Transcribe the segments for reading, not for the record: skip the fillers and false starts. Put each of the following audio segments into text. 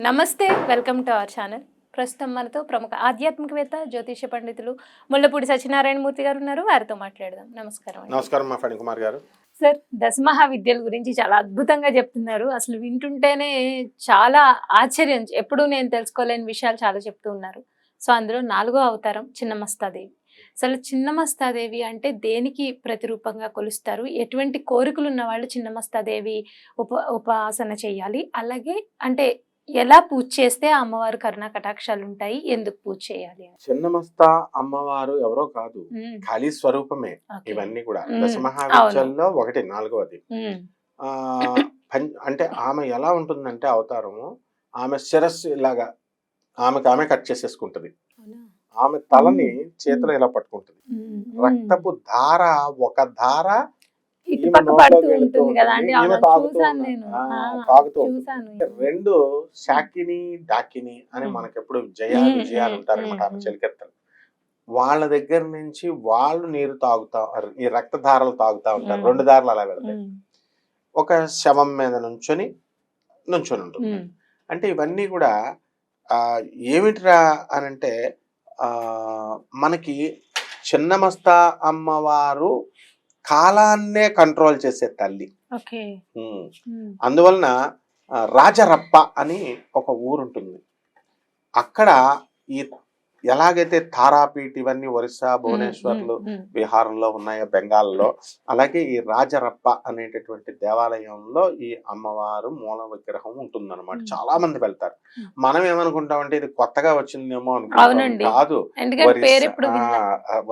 నమస్తే welcome to our channel. ప్రస్తుతం మనతో ప్రముఖ ఆధ్యాత్మికవేత్త జ్యోతిష పండితులు ముల్లపూడి సత్యనారాయణ మూర్తి గారు ఉన్నారు. వారితో మాట్లాడదాం. నమస్కారం అండి. నమస్కారం మా ఫణి కుమార్ గారు. సార్, దశమహా విద్యల గురించి చాలా అద్భుతంగా చెప్తున్నారు. అసలు వింటుంటేనే చాలా ఆశ్చర్యం. ఎప్పుడు నేను తెలుసుకోలేని విషయాలు చాలా చెప్తూ ఉన్నారు. సో అందులో 4వ అవతారం చిన్నమస్తాదేవి. అసలు చిన్నమస్తాదేవి అంటే దేనికి ప్రతిరూపంగా కొలుస్తారు? ఎటువంటి కోరికలు ఉన్న వాళ్ళు చిన్నమస్తాదేవి ఉపాసన చేయాలి? అలాగే అంటే ఎలా పూజ చేస్తే ఆ అమ్మవారు కరుణా కటాక్షాలు ఉంటాయి? ఎందుకు పూజ చేయాలి? చిన్నమస్తా అమ్మవారు ఎవరో కాదు, ఖాళీ స్వరూపమే. ఇవన్నీ కూడా దశమహావిద్యల్లో ఒకటి, 4వది. అంటే ఆమె ఎలా ఉంటుందంటే అవతారము, ఆమె శిరస్సు ఇలాగా ఆమె కట్ చేసేసుకుంటది. ఆమె తలని చేతిలో ఇలా పట్టుకుంటుంది. రక్తపు ధార, ఒక ధార రెండు శాకిని డాకిని అని మనకెప్పుడు విజయాలు ఉంటారనమాట. ఆమె చెలికెత్తలు వాళ్ళ దగ్గర నుంచి వాళ్ళు నీరు తాగుతా, ఈ రక్తధారలు తాగుతా ఉంటారు. 2 దారులు అలా వెళ్తాయి. ఒక శవం మీద నుంచొని ఉంటుంది. అంటే ఇవన్నీ కూడా ఏమిటిరా అనంటే మనకి చిన్నమస్తా అమ్మవారు కాలాన్నే కంట్రోల్ చేసే తల్లి. అందువలన రాజరప్ప అని ఒక ఊరుంటుంది. అక్కడ ఈ ఎలాగైతే తారాపీఠ్ ఇవన్నీ ఒరిస్సా, భువనేశ్వర్లు, బీహార్లో ఉన్నాయో, బెంగాల్లో, అలాగే ఈ రాజరప్ప అనేటటువంటి దేవాలయంలో ఈ అమ్మవారు మూల విగ్రహం ఉంటుందన్నమాట. చాలా మంది వెళ్తారు. మనం ఏమనుకుంటామంటే ఇది కొత్తగా వచ్చిందేమో అనుకుంటాం. కాదు,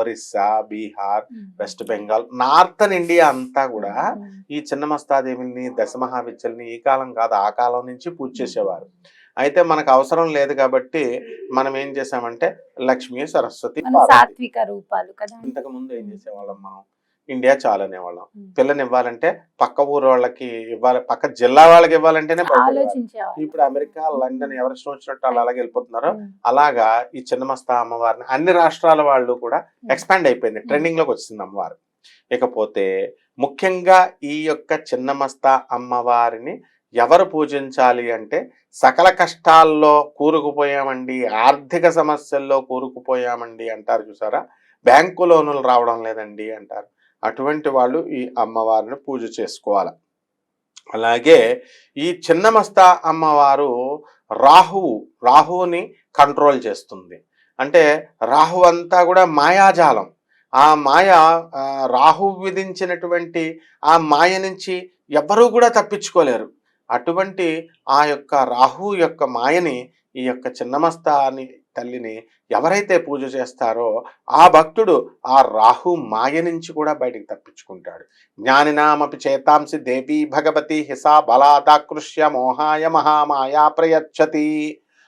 Orissa, Bihar, west Bengal, northern India అంతా కూడా ఈ చిన్నమస్తాదేవిని, దశమహావిద్యల్ని ఈ కాలం కాదు ఆ కాలం నుంచి పూజ చేసేవారు. అయితే మనకు అవసరం లేదు కాబట్టి మనం ఏం చేసామంటే లక్ష్మి, సరస్వతి, సాత్విక రూపాలు కదా. ఇంతకు ముందు ఏం చేసేవాళ్ళం, మనం ఇండియా చాలు అనేవాళ్ళం. పిల్లని ఇవ్వాలంటే పక్క ఊరు వాళ్ళకి ఇవ్వాలి, పక్క జిల్లా వాళ్ళకి ఇవ్వాలంటేనే. ఇప్పుడు అమెరికా, లండన్ ఎవరిష్టం వచ్చినట్టు వాళ్ళు అలాగే వెళ్ళిపోతున్నారు. అలాగా ఈ చిన్నమస్తా అమ్మవారిని అన్ని రాష్ట్రాల వాళ్ళు కూడా ఎక్స్పాండ్ అయిపోయింది, ట్రెండింగ్ లోకి వచ్చింది అమ్మవారు. ఇకపోతే ముఖ్యంగా ఈ యొక్క చిన్నమస్తా అమ్మవారిని ఎవరు పూజించాలి అంటే, సకల కష్టాల్లో కూరుకుపోయామండి, ఆర్థిక సమస్యల్లో కూరుకుపోయామండి అంటారు చూసారా, బ్యాంకు లోనులు రావడం లేదండి అంటారు. అటువంటి వాళ్ళు ఈ అమ్మవారిని పూజ చేసుకోవాలి. అలాగే ఈ చిన్నమస్తా అమ్మవారు రాహువుని కంట్రోల్ చేస్తుంది. అంటే రాహు అంతా కూడా మాయాజాలం. ఆ మాయ, రాహు విధించినటువంటి ఆ మాయ నుంచి ఎవ్వరూ కూడా తప్పించుకోలేరు. అటువంటి ఆ యొక్క రాహు యొక్క మాయని ఈ యొక్క చిన్నమస్తాని తల్లిని ఎవరైతే పూజ చేస్తారో ఆ భక్తుడు ఆ రాహు మాయ నుంచి కూడా బయటికి తప్పించుకుంటాడు. జ్ఞానినామపి చేతాంసి దేవీ భగవతి హిసా బలాదాకృష్య మోహాయ మహామాయా ప్రయచ్చతి.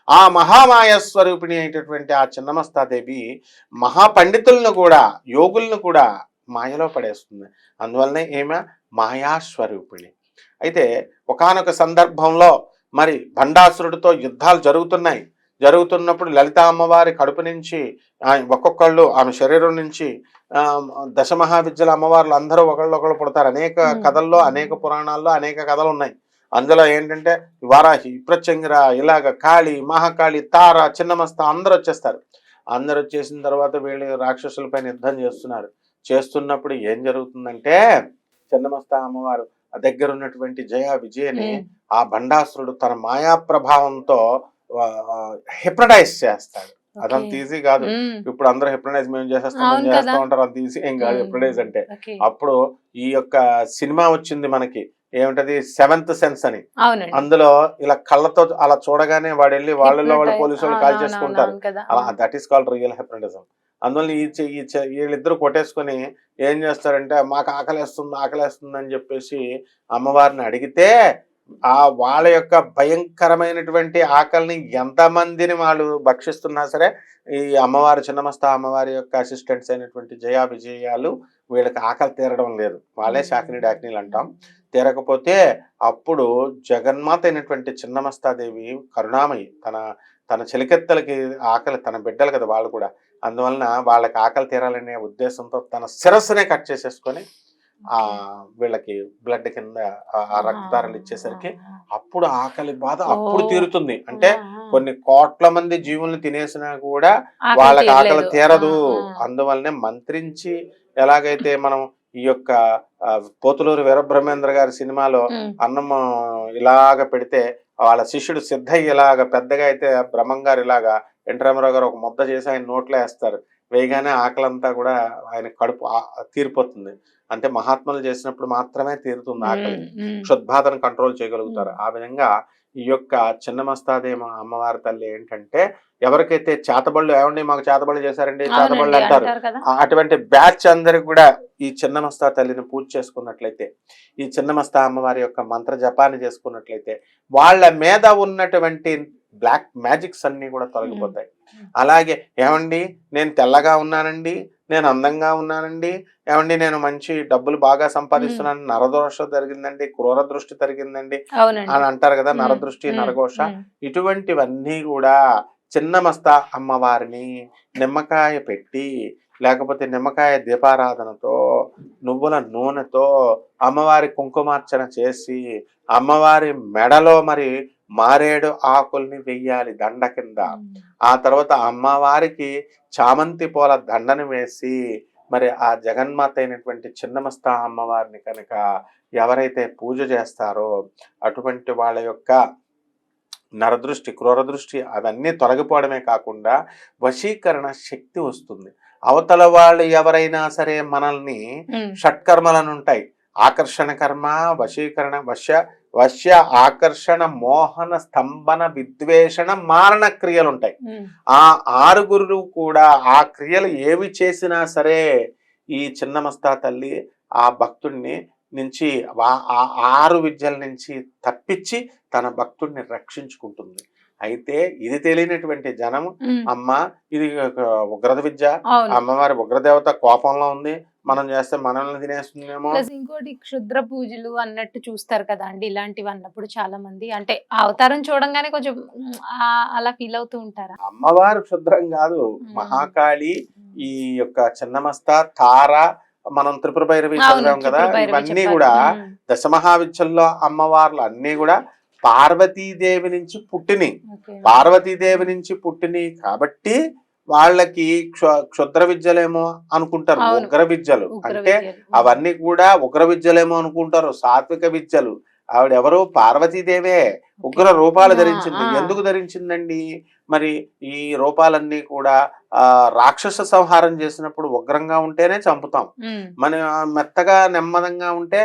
ఆ మహామాయ స్వరూపిణి అయినటువంటి ఆ చిన్నమస్తాదేవి మహాపండితులను కూడా, యోగులను కూడా మాయలో పడేస్తుంది. అందువల్లనే ఏమే మాయాస్వరూపిణి. అయితే ఒకానొక సందర్భంలో మరి భండాసురుడితో యుద్ధాలు జరుగుతున్నప్పుడు లలిత అమ్మవారి కడుపు నుంచి ఒక్కొక్కళ్ళు ఆమె శరీరం నుంచి దశమహావిద్యల అమ్మవార్లు అందరూ ఒకళ్ళు పుడతారు. అనేక కథల్లో, అనేక పురాణాల్లో అనేక కథలు ఉన్నాయి. అందులో ఏంటంటే వారాహి, ప్రత్యంగిర, ఇలాగ కాళి, మహాకాళి, తార, చిన్నమస్త అందరూ వచ్చేస్తారు. అందరూ వచ్చేసిన తర్వాత వీళ్ళు రాక్షసులపైన యుద్ధం చేస్తున్నప్పుడు ఏం జరుగుతుందంటే, చిన్నమస్త అమ్మవారు దగ్గర ఉన్నటువంటి విజయని ఆ భండాసురుడు తన మాయా ప్రభావంతో హిప్నటైజ్ చేస్తాడు. అదంత ఈజీ కాదు. ఇప్పుడు అందరూ హిప్నటైజ్ మేము చేస్తూ ఉంటారు, అంత ఈజీ ఏం కాదు హిప్నటైజ్ అంటే. అప్పుడు ఈ యొక్క సినిమా వచ్చింది మనకి, ఏమిటది, 7th సెన్స్ అని. అందులో ఇలా కళ్ళతో అలా చూడగానే వాడు వెళ్ళి వాళ్ళు పోలీసు వాళ్ళు కాల్ చేసుకుంటారు. అలా that is called real hypnotism. అందువల్ల వీళ్ళిద్దరు కొట్టేసుకొని ఏం చేస్తారంటే, మాకు ఆకలేస్తుంది అని చెప్పేసి అమ్మవారిని అడిగితే వాళ్ళ యొక్క భయంకరమైనటువంటి ఆకలిని ఎంతమందిని వాళ్ళు భక్షిస్తున్నా సరే, ఈ అమ్మవారు, చిన్నమస్తా అమ్మవారి యొక్క అసిస్టెంట్స్ అయినటువంటి విజయాలు వీళ్ళకి ఆకలి తీరడం లేదు. వాళ్ళే శాకిని డాకినీలు అంటాం. తీరకపోతే అప్పుడు జగన్మాత అయినటువంటి చిన్నమస్తాదేవి కరుణామయి, తన చెలికెత్తలకి ఆకలి, తన బిడ్డలు కదా వాళ్ళు కూడా, అందువలన వాళ్ళకి ఆకలి తీరాలనే ఉద్దేశంతో తన శిరస్సునే కట్ చేసేసుకొని ఆ వీళ్ళకి బ్లడ్ కింద ఆ రక్తధారలు ఇచ్చేసరికి అప్పుడు ఆకలి బాధ అప్పుడు తీరుతుంది. అంటే కొన్ని కోట్ల మంది జీవుల్ని తినేసినా కూడా వాళ్ళకి ఆకలి తీరదు. అందువల్లనే మంత్రించి ఎలాగైతే మనం ఈ యొక్క పోతులూరు వీరబ్రహ్మేంద్ర గారి సినిమాలో అన్నం ఇలాగ పెడితే వాళ్ళ శిష్యుడు సిద్ధయ్య ఇలాగ పెద్దగా అయితే బ్రహ్మం గారు ఇలాగా ఎన్టీ రామారావు గారు ఒక ముద్ద చేసి ఆయన నోట్లో వేస్తారు. వేయగానే ఆకలంతా కూడా ఆయన కడుపు తీరిపోతుంది. అంటే మహాత్ములు చేసినప్పుడు మాత్రమే తీరుతుంది ఆకలి. క్షుద్బాధను కంట్రోల్ చేయగలుగుతారు. ఆ విధంగా ఈ యొక్క చిన్నమస్తాదేవి అమ్మవారి తల్లి ఏంటంటే ఎవరికైతే చేతబళ్ళు ఏమండి మాకు చేతబళ్ళు చేశారండి చేతబళ్ళు అంటారు. అటువంటి బ్యాచ్ అందరికి కూడా ఈ చిన్నమస్తా తల్లిని పూజ చేసుకున్నట్లయితే, ఈ చిన్నమస్తా అమ్మవారి యొక్క మంత్ర జపాన్ని చేసుకున్నట్లయితే వాళ్ళ మీద ఉన్నటువంటి బ్లాక్ మ్యాజిక్స్ అన్ని కూడా తొలగిపోతాయి. అలాగే ఏమండి నేను తెల్లగా ఉన్నానండి, నేను అందంగా ఉన్నానండి, ఏమండి నేను మంచి డబ్బులు బాగా సంపాదిస్తున్నాను, నరదోష జరిగిందండి, క్రూర దృష్టి జరిగిందండి అని అంటారు కదా, నరదృష్టి నరఘోష. ఇటువంటివన్నీ కూడా చిన్నమస్తా అమ్మవారిని నిమ్మకాయ పెట్టి లేకపోతే నిమ్మకాయ దీపారాధనతో నువ్వుల నూనెతో అమ్మవారి కుంకుమార్చన చేసి అమ్మవారి మెడలో మరి మారేడు ఆకుల్ని వెయ్యాలి దండ కింద. ఆ తర్వాత అమ్మవారికి చామంతి పూల దండను వేసి మరి ఆ జగన్మాత అయినటువంటి చిన్నమస్తా అమ్మవారిని కనుక ఎవరైతే పూజ చేస్తారో అటువంటి వాళ్ళ యొక్క నరదృష్టి క్రూర దృష్టి అవన్నీ తొలగిపోవడమే కాకుండా వశీకరణ శక్తి వస్తుంది. అవతల వాళ్ళు ఎవరైనా సరే మనల్ని షట్కర్మలను ఉంటాయి, ఆకర్షణ కర్మ, వశీకరణ, వశ్య ఆకర్షణ, మోహన, స్తంభన, విద్వేషణ, మారణ క్రియలు ఉంటాయి. ఆ ఆరుగురు కూడా ఆ క్రియలు ఏవి చేసినా సరే ఈ చిన్నమస్తా తల్లి ఆ భక్తుడిని నుంచి ఆ 6 విద్యల నుంచి తప్పించి తన భక్తుడిని రక్షించుకుంటుంది. అయితే ఇది తెలియనటువంటి జనం అమ్మ ఇది ఉగ్రద విద్య, అమ్మవారి ఉగ్రదేవత కోపంలో ఉంది, మనం చేస్తే మనల్ని తినేస్తుందేమో. ఇంకోటి క్షుద్ర పూజలు అన్నట్టు చూస్తారు కదా అండి, ఇలాంటివి అన్నప్పుడు చాలా మంది అంటే అవతారం చూడంగానే కొంచెం అలా ఫీల్ అవుతూ ఉంటారా? అమ్మవారు క్షుద్రం కాదు, మహాకాళి, ఈ యొక్క చిన్నమస్తా, తార, మనం త్రిపుర భైరవి చదివాం కదా, ఇవన్నీ కూడా దశమహావిద్యల్లో అమ్మవార్లు అన్ని కూడా పార్వతీదేవి నుంచి పుట్టిని. పార్వతీదేవి నుంచి పుట్టిని కాబట్టి వాళ్ళకి క్షుద్ర విద్యలేమో అనుకుంటారు, ఉగ్ర విద్యలు అంటే అవన్నీ కూడా ఉగ్ర విద్యలేమో అనుకుంటారు, సాత్విక విద్యలు. ఆవిడెవరు? పార్వతీదేవే ఉగ్ర రూపాలు ధరించింది. ఎందుకు ధరించిందండి? మరి ఈ రూపాలన్నీ కూడా రాక్షస సంహారం చేసినప్పుడు ఉగ్రంగా ఉంటేనే చంపుతాం, మన మెత్తగా నెమ్మదంగా ఉంటే